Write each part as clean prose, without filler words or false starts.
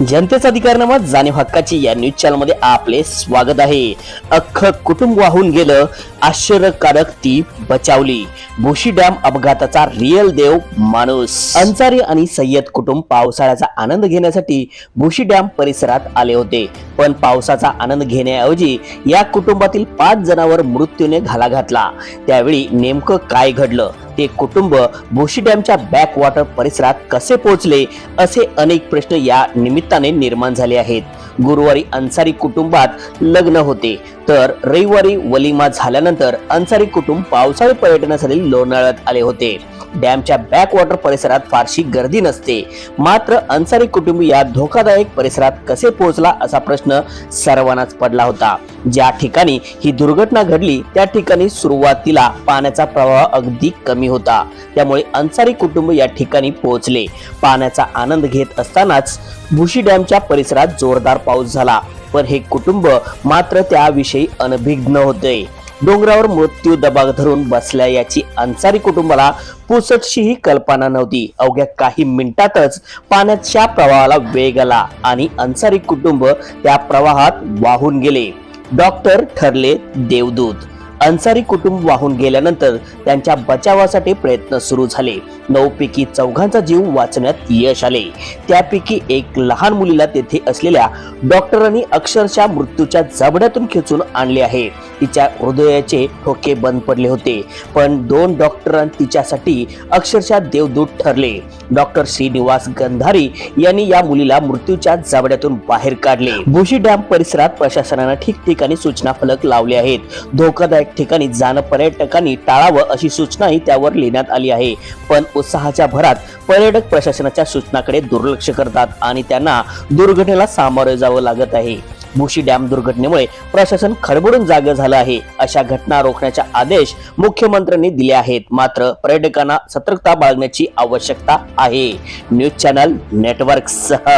जनतेचा अधिकारनामा जाणीव हक्काची या न्यूज चॅनल मध्ये आपले स्वागत आहे। अख्खं कुटुंब वाहून गेलं, आश्चर्यकारक ती बचावली। भोशी डॅम अपघाताचा रिअल देव माणूस। अन्सारी आणि सय्यद कुटुंब पावसाळ्याचा आनंद घेण्यासाठी भोशी डॅम परिसरात आले होते, पण पावसाचा आनंद घेण्याऐवजी या कुटुंबातील 5 जणांवर मृत्यूने घाला घातला। त्यावेळी नेमकं काय घडलं, ते कुटुंब भोशी डॅमच्या बॅक वॉटर परिसरात कसे पोहोचले, असे अनेक प्रश्न या निमित्ताने निर्माण झाले आहेत। गुरुवारी अन्सारी कुटुंबात लग्न होते, तर रविवारी वलिमा झाल्यानंतर अन्सारी कुटुंब पावसाळी पर्यटनासाठी लोणावळ्यात आले होते। डॅमच्या बॅक वॉटर परिसरात फारशी गर्दी नसते, मात्र अन्सारी कुटुंब या धोकादायक परिसरात कसे पोहोचला असा प्रश्न सर्वांनाच पडला होता। ज्या ठिकाणी ही दुर्घटना घडली त्या ठिकाणी सुरुवातीला पाण्याचा प्रवाह अगदी कमी होता, त्यामुळे अन्सारी कुटुंब या ठिकाणी पोहोचले। पाण्याचा आनंद घेत असतानाच भोशी डॅमच्या परिसरात जोरदार पाऊस झाला, पण हे कुटुंब मात्र त्याविषयी अनभिज्ञ होते। डोंगरावर मृत्यू दबाग धरून बसल्या याची अन्सारी कुटुंबाला पुसटशीही कल्पना नव्हती। अवघ्या काही मिनिटातच पाण्याच्या प्रवाहाला वेग आला आणि अन्सारी कुटुंब त्या प्रवाहात वाहून गेले। डॉक्टर ठरले देवदूत। अन्सारी कुटुंब वाहून गेल्यानंतर त्यांच्या बचावासाठी प्रयत्न सुरू झाले। 9 पैकी 4 जीव वाचण्यात यश आले। त्यापैकी एक लहान मुलीला तेथे असलेल्या डॉक्टरांनी अक्षरशः मृत्यूच्या जबड्यातून खेचून आणले आहे। तिच्या हृदयाचे ठोके बंद पडले होते, पण 2 डॉक्टर तिच्यासाठी अक्षरशः देवदूत ठरले। डॉक्टर श्रीनिवास गंधारी यांनी या मुलीला मृत्यूच्या जबड्यातून बाहेर काढले। भोशी डॅम परिसरात प्रशासनाने ठिकठिकाणी सूचना फलक लावले आहेत। धोकादायक ठिकाणी जाणं पर्यटकांनी टाळावं अशी सूचनाही त्यावर लिहिण्यात आली आहे, पण उत्साहाच्या भरात पर्यटक प्रशासनाच्या सूचनाकडे दुर्लक्ष करतात आणि त्यांना दुर्घटनेला सामोरे जावं लागत आहे। भोशी डॅम दुर्घटनेमुळे प्रशासन खडबडून जागे झालं आहे। अशा घटना रोखण्याचे आदेश मुख्यमंत्र्यांनी दिले आहेत, मात्र पर्यटकांना सतर्कता बाळगण्याची आवश्यकता आहे। न्यूज चॅनल नेटवर्क सह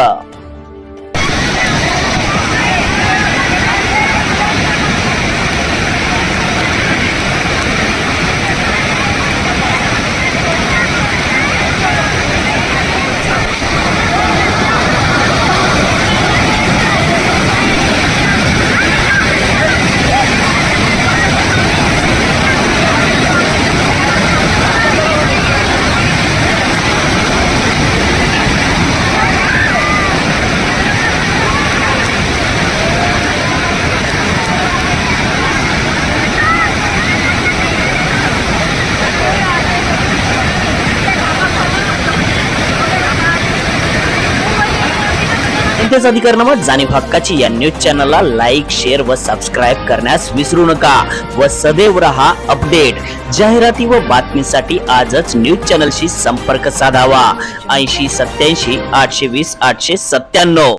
जनतेचा अधिकारनामा जाणीव हक्काची या न्यूज चॅनलला लाईक, शेअर व सबस्क्राईब करण्यास विसरू नका व सदैव रहा अपडेट। जाहिराती व बातमीसाठी आजच न्यूज चॅनलशी संपर्क साधावा। 80 87 820 897।